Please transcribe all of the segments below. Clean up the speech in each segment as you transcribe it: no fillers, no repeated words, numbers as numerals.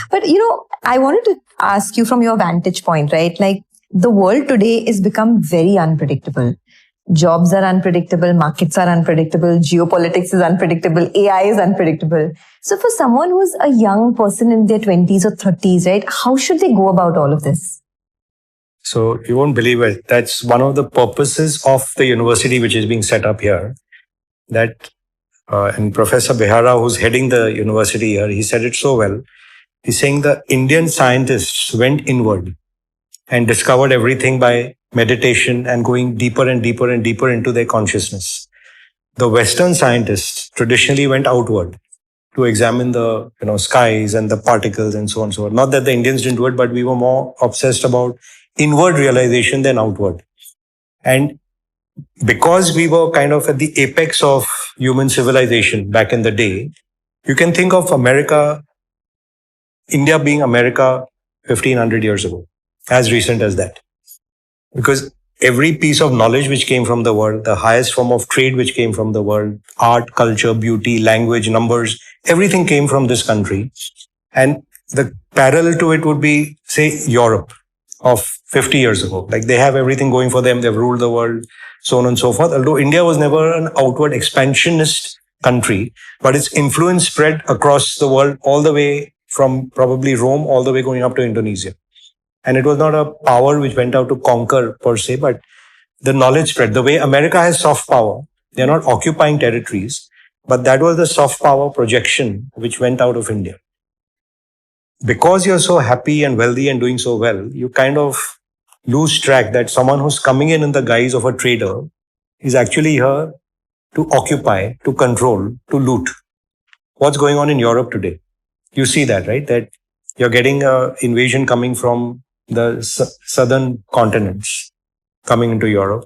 But I wanted to ask you from your vantage point, right? Like the world today is become very unpredictable. Jobs are unpredictable, markets are unpredictable, geopolitics is unpredictable, AI is unpredictable. So for someone who's a young person in their 20s or 30s, right, how should they go about all of this? So you won't believe it. That's one of the purposes of the university which is being set up here. That and Professor Behara, who's heading the university here, he said it so well. He's saying the Indian scientists went inward and discovered everything by meditation and going deeper and deeper and deeper into their consciousness. The Western scientists traditionally went outward to examine the skies and the particles and so on and so on. Not that the Indians didn't do it, but we were more obsessed about inward realization than outward. And because we were kind of at the apex of human civilization back in the day, you can think of America, India being America 1500 years ago, as recent as that. Because every piece of knowledge which came from the world, the highest form of trade which came from the world, art, culture, beauty, language, numbers, everything came from this country. And the parallel to it would be, say, Europe of 50 years ago. Like they have everything going for them. They've ruled the world, so on and so forth. Although India was never an outward expansionist country, but its influence spread across the world all the way from probably Rome all the way going up to Indonesia. And it was not a power which went out to conquer per se, but the knowledge spread. The way America has soft power, they're not occupying territories, but that was the soft power projection which went out of India. Because you're so happy and wealthy and doing so well, you kind of lose track that someone who's coming in the guise of a trader is actually here to occupy, to control, to loot. What's going on in Europe today? You see that, right? That you're getting an invasion coming from the southern continents coming into Europe.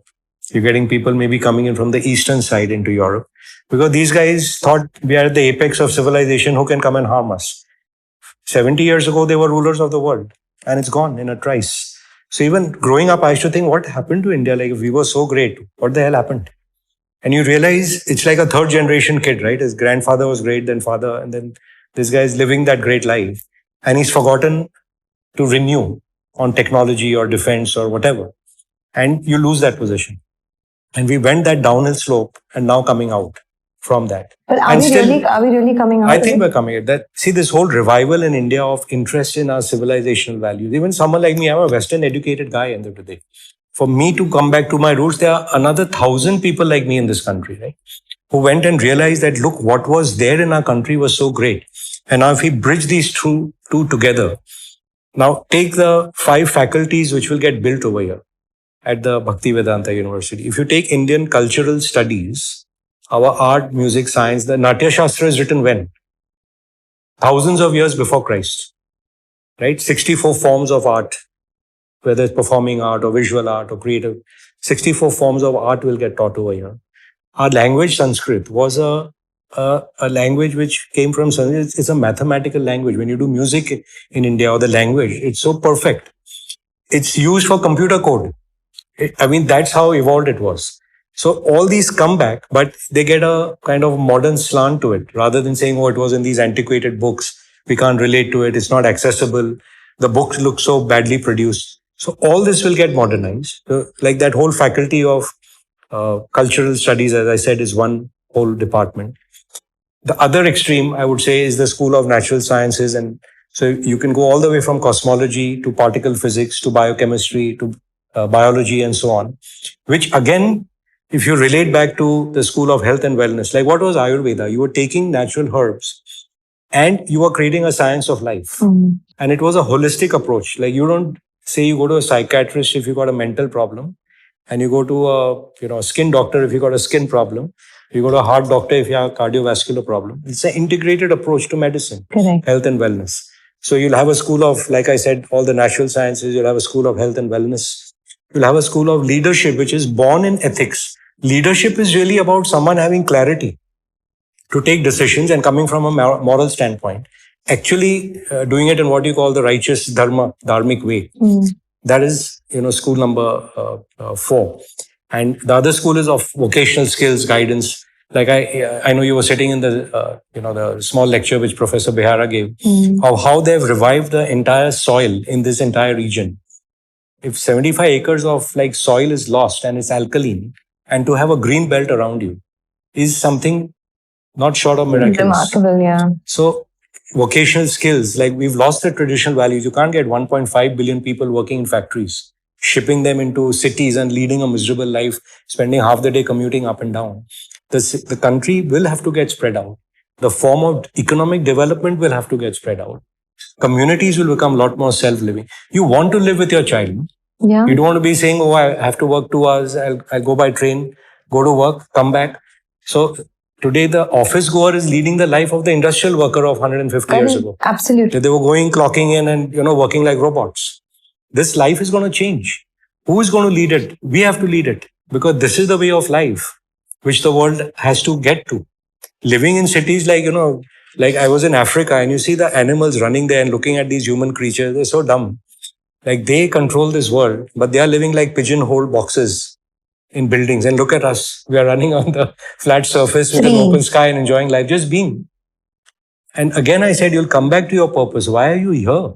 You're getting people maybe coming in from the eastern side into Europe because these guys thought we are at the apex of civilization. Who can come and harm us? 70 years ago, they were rulers of the world and it's gone in a trice. So even growing up, I used to think, what happened to India? Like if we were so great, what the hell happened? And you realize it's like a third generation kid, right? His grandfather was great, then father, and then this guy is living that great life. And he's forgotten to renew on technology or defense or whatever. And you lose that position. And we went that downhill slope and now coming out from that. But are we really coming out? I think we're coming out. See, this whole revival in India of interest in our civilizational values. Even someone like me, I'm a Western educated guy in the today. For me to come back to my roots, there are another 1,000 people like me in this country, right? Who went and realized that, look, what was there in our country was so great. And now if we bridge these two together, now take the 5 faculties which will get built over here at the Bhaktivedanta University. If you take Indian cultural studies, our art, music, science, the Natya Shastra is written when? Thousands of years before Christ, right? 64 forms of art, whether it's performing art or visual art or creative, 64 forms of art will get taught over here. Our language, Sanskrit, was a language which came from Sanskrit. It's a mathematical language. When you do music in India or the language, it's so perfect. It's used for computer code. That's how evolved it was. So all these come back, but they get a kind of modern slant to it rather than saying, oh, it was in these antiquated books. We can't relate to it. It's not accessible. The books look so badly produced. So all this will get modernized. So, like that whole faculty of cultural studies, as I said, is one whole department. The other extreme, I would say, is the School of Natural Sciences. And so you can go all the way from cosmology to particle physics to biochemistry to biology and so on, which again, if you relate back to the School of Health and Wellness, like what was Ayurveda? You were taking natural herbs and you were creating a science of life. And it was a holistic approach. Like you don't say you go to a psychiatrist if you got a mental problem, and you go to a skin doctor if you got a skin problem. You go to a heart doctor if you have a cardiovascular problem. It's an integrated approach to medicine, correct, health and wellness. So you'll have a school of, like I said, all the natural sciences. You'll have a school of health and wellness. You'll have a school of leadership, which is born in ethics. Leadership is really about someone having clarity to take decisions and coming from a moral standpoint, actually doing it in what you call the righteous dharmic way. That is, school number 4. And the other school is of vocational skills, guidance. Like I know you were sitting in the the small lecture which Professor Behara gave of how they've revived the entire soil in this entire region. If 75 acres of like soil is lost and it's alkaline, and to have a green belt around you is something not short of miraculous. Remarkable, yeah. So vocational skills, like we've lost the traditional values. You can't get 1.5 billion people working in factories, shipping them into cities and leading a miserable life, spending half the day commuting up and down. The country will have to get spread out. The form of economic development will have to get spread out. Communities will become a lot more self-living. You want to live with your child. Yeah. You don't want to be saying, oh, I have to work 2 hours. I'll go by train, go to work, come back. So today, the office goer is leading the life of the industrial worker of 150 years ago. Absolutely. They were going, clocking in and, working like robots. This life is going to change. Who is going to lead it? We have to lead it because this is the way of life which the world has to get to. Living in cities like I was in Africa and you see the animals running there and looking at these human creatures. They're so dumb. Like they control this world, but they are living like pigeonhole boxes in buildings. And look at us. We are running on the flat surface with an open sky and enjoying life, just being. And again, I said, you'll come back to your purpose. Why are you here?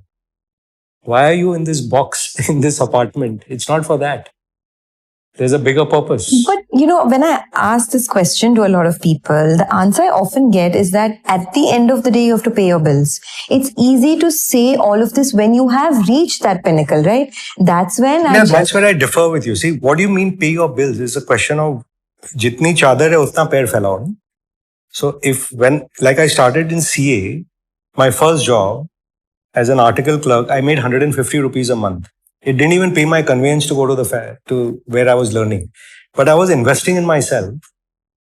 Why are you in this box, in this apartment? It's not for that. There's a bigger purpose. But, when I ask this question to a lot of people, the answer I often get is that at the end of the day, you have to pay your bills. It's easy to say all of this when you have reached that pinnacle, right? That's when that's where I differ with you. See, what do you mean pay your bills? It's a question of jitni chadar hai, utna pair phailao. So like I started in CA, my first job as an article clerk, I made 150 rupees a month. It didn't even pay my conveyance to go to the fair, to where I was learning. But I was investing in myself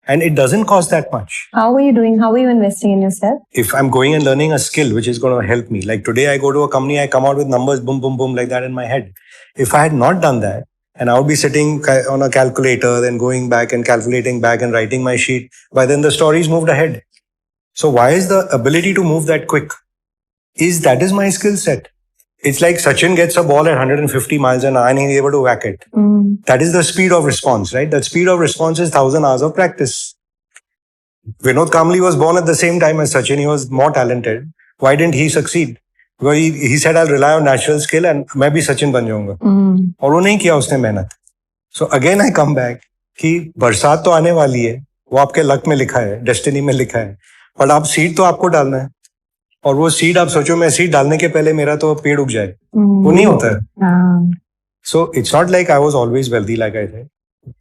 and it doesn't cost that much. How were you doing? How were you investing in yourself? If I'm going and learning a skill which is going to help me, like today I go to a company, I come out with numbers, boom, boom, boom, like that in my head. If I had not done that, and I would be sitting on a calculator, then going back and calculating back and writing my sheet, by then the story's moved ahead. So why is the ability to move that quick? That is my skill set. It's like Sachin gets a ball at 150 miles an hour and he's able to whack it. That is the speed of response, right? That speed of response is 1,000 hours of practice. Vinod Kamli was born at the same time as Sachin. He was more talented. Why didn't he succeed? Because he said, I'll rely on natural skill and मैं भी Sachin बन जाऊंगा. और वो नहीं किया उसने मेहनत. So again I come back कि बरसात तो आने वाली है. वो आपके लक में लिखा है, डेस्टिनी में लिखा है. पर आप सीड तो आपको डालना है. और वो सीड आप सोचो मैं सीड डालने के पहले मेरा तो पेड़ उग जाए. वो नहीं होता है. So it's not like I was always wealthy, like I said.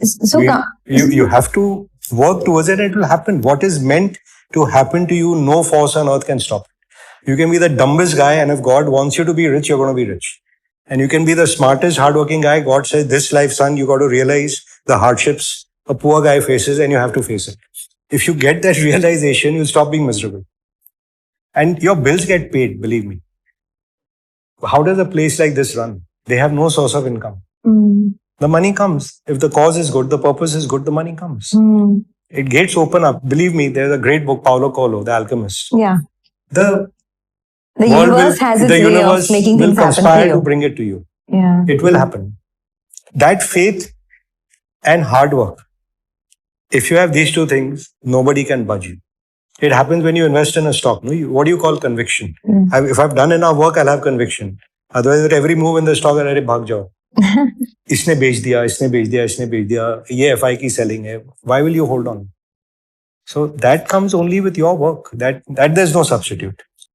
So you have to work towards it and it will happen. What is meant to happen to you, no force on earth can stop it. You can be the dumbest guy and if God wants you to be rich, you're going to be rich. And you can be the smartest, hardworking guy. God says, this life, son, you got to realize the hardships a poor guy faces and you have to face it. If you get that realization, you'll stop being miserable. And your bills get paid, believe me. How does a place like this run? They have no source of income. The money comes. If the cause is good, the purpose is good, the money comes. It gates open up. Believe me, there's a great book, Paulo Coelho, The Alchemist. Yeah. The universe has its way of making things happen conspire to bring it to you. Yeah. It will happen. That faith and hard work. If you have these two things, nobody can budge you. It happens when you invest in a stock. No? What do you call conviction? If I've done enough work, I'll have conviction. Otherwise, at every move in the stock, I'll bhag jao. इसने बेच दिया, इसने बेच दिया, इसने बेच दिया. ये FI की selling है. Why will you hold on? So that comes only with your work. That there's no substitute.